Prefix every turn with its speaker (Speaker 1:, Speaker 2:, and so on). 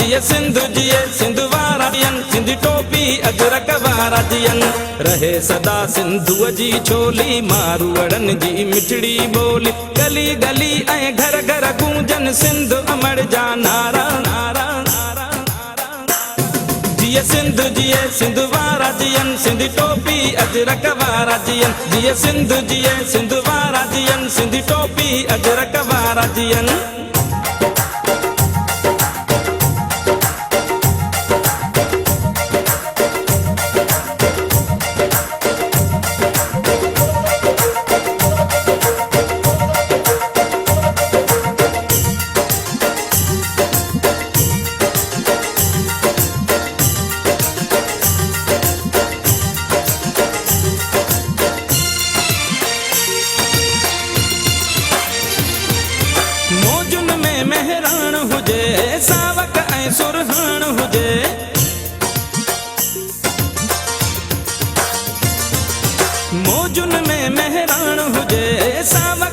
Speaker 1: जिए सिंधु जिए सिंधु वारा जियन, सिंधी टोपी अजरक वारा जियन। रहे सदा सिंधुअ जी छोली, मारूअड़न जी मिठड़ी बोली। गली गली ऐं घर घर गूंजन सिंध अमर जा नारा नारा नारा नारा। जिए सिंधु जिए सिंधु वारा जियन, सिंधी टोपी अजरक वारा जियन। जिए सिंधु जिए सिंधु वारा जियन, सिंधी टोपी अजरक वारा जियन। मौजुन में मेहरान हुजे, सावक ऐं सुरहान हुजे। मौजुन में मेहरान हुजे, सावक